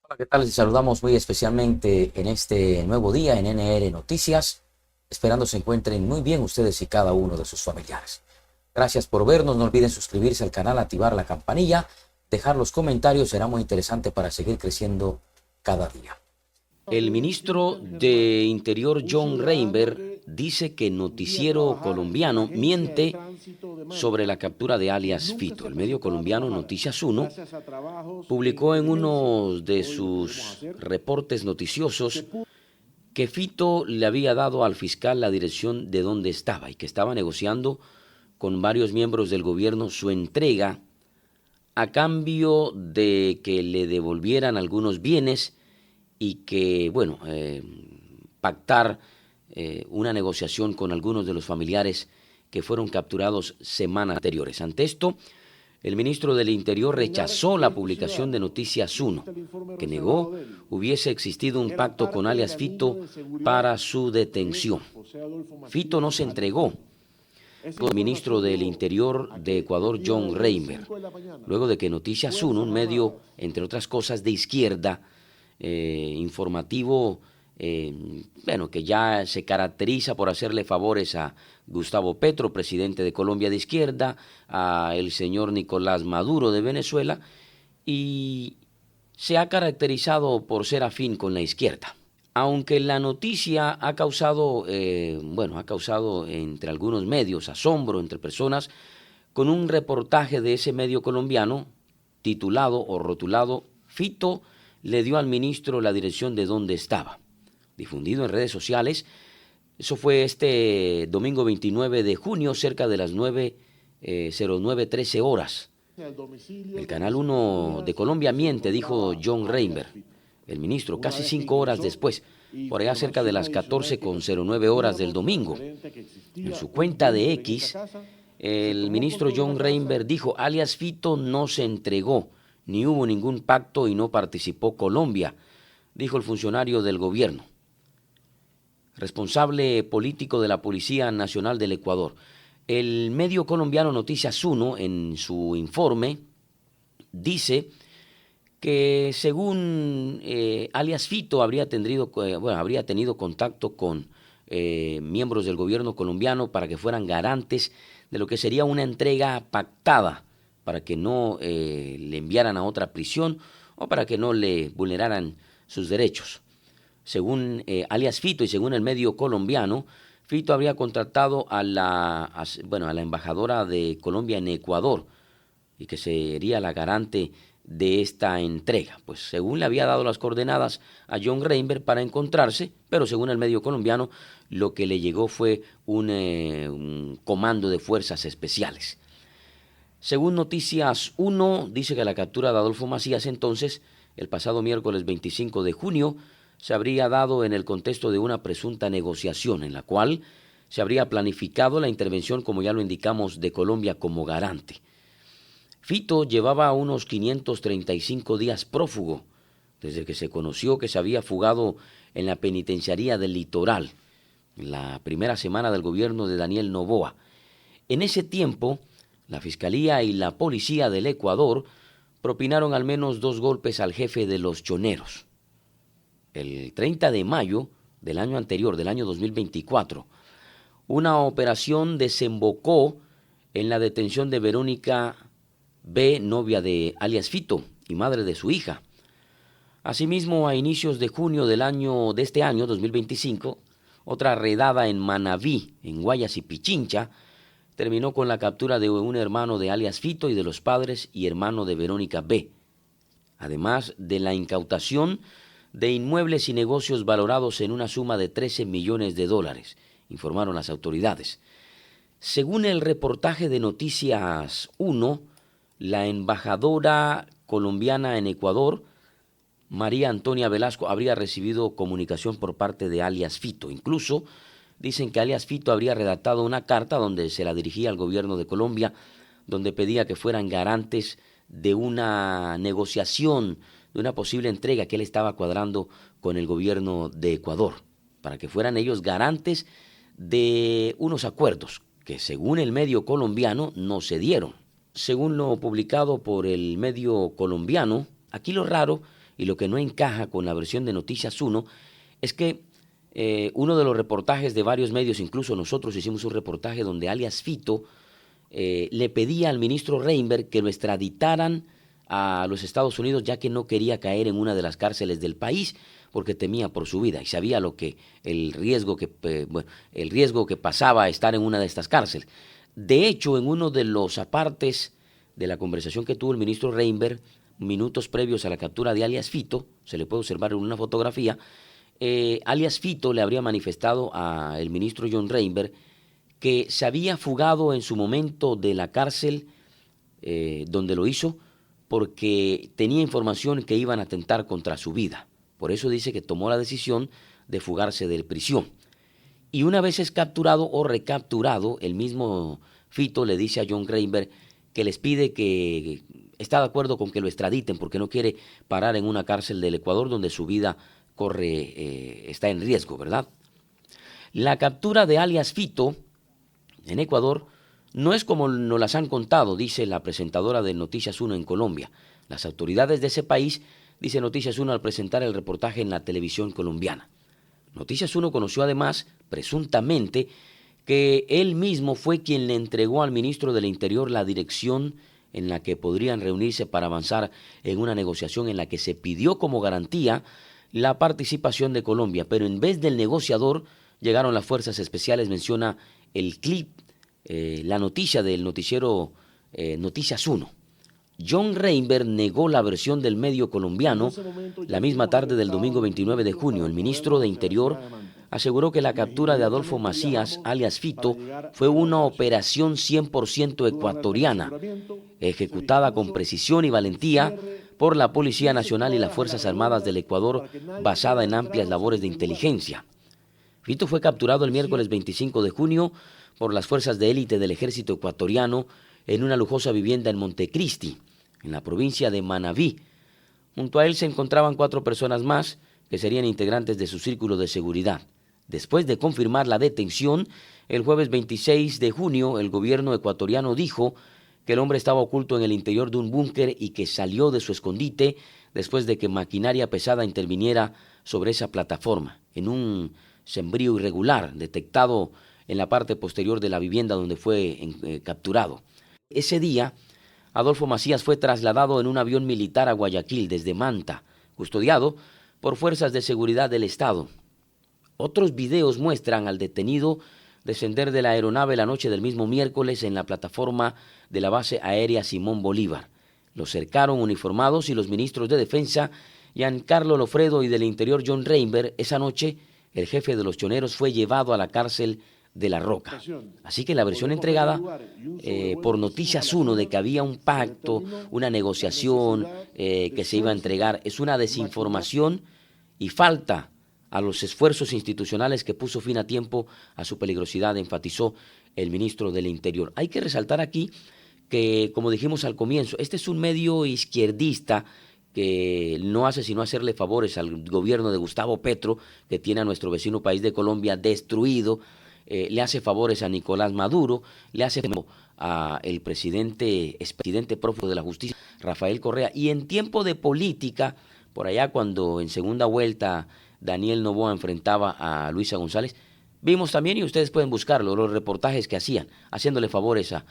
Hola, ¿qué tal? Les saludamos muy especialmente en este nuevo día en NR Noticias, esperando se encuentren muy bien ustedes y cada uno de sus familiares. Gracias por vernos, no olviden suscribirse al canal, activar la campanilla, dejar los comentarios, será muy interesante para seguir creciendo cada día. El ministro de Interior John Reinberg dice que Noticiero Colombiano miente sobre la captura de alias Fito. El medio colombiano Noticias Uno publicó en uno de sus reportes noticiosos que Fito le había dado al fiscal la dirección de dónde estaba y que estaba negociando con varios miembros del gobierno su entrega a cambio de que le devolvieran algunos bienes y que, bueno, pactar una negociación con algunos de los familiares que fueron capturados semanas anteriores. Ante esto, el ministro del Interior rechazó la publicación de Noticias Uno, que negó hubiese existido un pacto con alias Fito para su detención. Fito no se entregó, el ministro del Interior de Ecuador, John Reinberg, luego de que Noticias Uno, un medio, entre otras cosas, de izquierda, informativo, bueno, que ya se caracteriza por hacerle favores a Gustavo Petro, presidente de Colombia de izquierda, a el señor Nicolás Maduro de Venezuela, y se ha caracterizado por ser afín con la izquierda. Aunque la noticia ha causado, bueno, ha causado entre algunos medios asombro entre personas, con un reportaje de ese medio colombiano titulado o rotulado Fito le dio al ministro la dirección de dónde estaba, difundido en redes sociales. Eso fue este domingo 29 de junio, cerca de las 09:13 horas. El Canal 1 de Colombia miente, dijo John Reinberg, el ministro, casi 5 horas después, por allá cerca de las 14:09 horas del domingo. En su cuenta de X, el ministro John Reinberg dijo, alias Fito no se entregó, ni hubo ningún pacto y no participó Colombia, dijo el funcionario del gobierno, responsable político de la Policía Nacional del Ecuador. El medio colombiano Noticias Uno, en su informe, dice que según alias Fito habría tenido contacto con miembros del gobierno colombiano para que fueran garantes de lo que sería una entrega pactada para que no le enviaran a otra prisión o para que no le vulneraran sus derechos. Según alias Fito y según el medio colombiano, Fito habría contratado a la embajadora de Colombia en Ecuador y que sería la garante de esta entrega. Pues según le había dado las coordenadas a John Reinberg para encontrarse, pero según el medio colombiano, lo que le llegó fue un comando de fuerzas especiales. Según Noticias 1, dice que la captura de Adolfo Macías entonces, el pasado miércoles 25 de junio, se habría dado en el contexto de una presunta negociación en la cual se habría planificado la intervención, como ya lo indicamos, de Colombia como garante. Fito llevaba unos 535 días prófugo, desde que se conoció que se había fugado en la penitenciaría del Litoral, en la primera semana del gobierno de Daniel Noboa. En ese tiempo, la Fiscalía y la Policía del Ecuador propinaron al menos 2 golpes al jefe de los choneros. El 30 de mayo del año anterior, del año 2024, una operación desembocó en la detención de Verónica B., novia de alias Fito y madre de su hija. Asimismo, a inicios de junio de este año, 2025, otra redada en Manabí, en Guayas y Pichincha, terminó con la captura de un hermano de alias Fito y de los padres y hermano de Verónica B., además de la incautación de inmuebles y negocios valorados en una suma de 13 millones de dólares, informaron las autoridades. Según el reportaje de Noticias 1, la embajadora colombiana en Ecuador, María Antonia Velasco, habría recibido comunicación por parte de alias Fito. Incluso dicen que alias Fito habría redactado una carta donde se la dirigía al gobierno de Colombia, donde pedía que fueran garantes de una negociación, de una posible entrega que él estaba cuadrando con el gobierno de Ecuador, para que fueran ellos garantes de unos acuerdos que según el medio colombiano no se dieron. Según lo publicado por el medio colombiano, aquí lo raro y lo que no encaja con la versión de Noticias 1 es que uno de los reportajes de varios medios, incluso nosotros hicimos un reportaje donde alias Fito le pedía al ministro Reinberg que lo extraditaran a los Estados Unidos, ya que no quería caer en una de las cárceles del país porque temía por su vida y sabía el riesgo que pasaba a estar en una de estas cárceles. De hecho, en uno de los apartes de la conversación que tuvo el ministro Reinberg, minutos previos a la captura de alias Fito, se le puede observar en una fotografía, alias Fito le habría manifestado al ministro John Reinberg que se había fugado en su momento de la cárcel donde lo hizo porque tenía información que iban a atentar contra su vida. Por eso dice que tomó la decisión de fugarse de prisión. Y una vez es capturado o recapturado, el mismo Fito le dice a John Reinberg que les pide que está de acuerdo con que lo extraditen porque no quiere parar en una cárcel del Ecuador donde su vida está en riesgo, ¿verdad? La captura de alias Fito en Ecuador no es como nos las han contado, dice la presentadora de Noticias 1 en Colombia. Las autoridades de ese país, dice Noticias 1 al presentar el reportaje en la televisión colombiana. Noticias 1 conoció además, presuntamente, que él mismo fue quien le entregó al ministro del Interior la dirección en la que podrían reunirse para avanzar en una negociación en la que se pidió como garantía la participación de Colombia, pero en vez del negociador llegaron las fuerzas especiales, menciona el clip, la noticia del noticiero Noticias 1. John Reinberg negó la versión del medio colombiano. La misma tarde del domingo 29 de junio, el ministro de Interior aseguró que la captura de Adolfo Macías, alias Fito, fue una operación 100% ecuatoriana, ejecutada con precisión y valentía por la Policía Nacional y las Fuerzas Armadas del Ecuador, basada en amplias labores de inteligencia. Fito fue capturado el miércoles 25 de junio por las fuerzas de élite del ejército ecuatoriano en una lujosa vivienda en Montecristi, en la provincia de Manabí. Junto a él se encontraban 4 personas más que serían integrantes de su círculo de seguridad. Después de confirmar la detención, el jueves 26 de junio, el gobierno ecuatoriano dijo que el hombre estaba oculto en el interior de un búnker y que salió de su escondite después de que maquinaria pesada interviniera sobre esa plataforma, en un sembrío irregular detectado en la parte posterior de la vivienda donde fue capturado. Ese día, Adolfo Macías fue trasladado en un avión militar a Guayaquil desde Manta, custodiado por fuerzas de seguridad del Estado. Otros videos muestran al detenido descender de la aeronave la noche del mismo miércoles en la plataforma de la base aérea Simón Bolívar. Lo cercaron uniformados y los ministros de Defensa, Giancarlo Lofredo, y del Interior, John Reinberg. Esa noche, el jefe de los choneros fue llevado a la cárcel de La Roca. Así que la versión entregada por Noticias 1 de que había un pacto, una negociación que se iba a entregar, es una desinformación y falta a los esfuerzos institucionales que puso fin a tiempo a su peligrosidad, enfatizó el ministro del Interior. Hay que resaltar aquí que, como dijimos al comienzo, este es un medio izquierdista que no hace sino hacerle favores al gobierno de Gustavo Petro, que tiene a nuestro vecino país de Colombia destruido. Le hace favores a Nicolás Maduro, le hace favores a el expresidente prófugo de la justicia, Rafael Correa. Y en tiempo de política, por allá cuando en segunda vuelta Daniel Noboa enfrentaba a Luisa González, vimos también, y ustedes pueden buscarlo, los reportajes que hacían, haciéndole favores a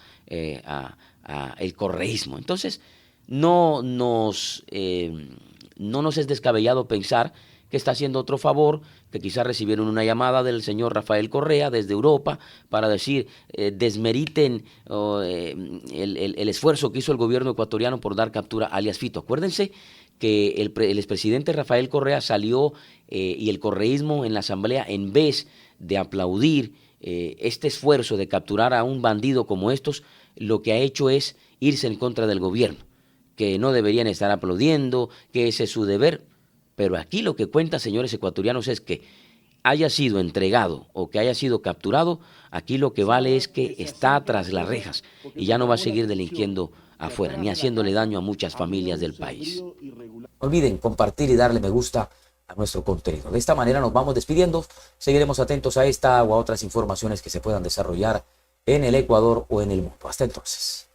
el correísmo. Entonces, no nos es descabellado pensar que está haciendo otro favor, que quizás recibieron una llamada del señor Rafael Correa desde Europa para decir, desmeriten el esfuerzo que hizo el gobierno ecuatoriano por dar captura a alias Fito. Acuérdense que el expresidente Rafael Correa salió y el correísmo en la asamblea, en vez de aplaudir este esfuerzo de capturar a un bandido como estos, lo que ha hecho es irse en contra del gobierno, que no deberían estar aplaudiendo, que ese es su deber. Pero aquí lo que cuenta, señores ecuatorianos, es que haya sido entregado o que haya sido capturado, aquí lo que vale es que está tras las rejas y ya no va a seguir delinquiendo afuera, ni haciéndole daño a muchas familias del país. No olviden compartir y darle me gusta a nuestro contenido. De esta manera nos vamos despidiendo. Seguiremos atentos a esta o a otras informaciones que se puedan desarrollar en el Ecuador o en el mundo. Hasta entonces.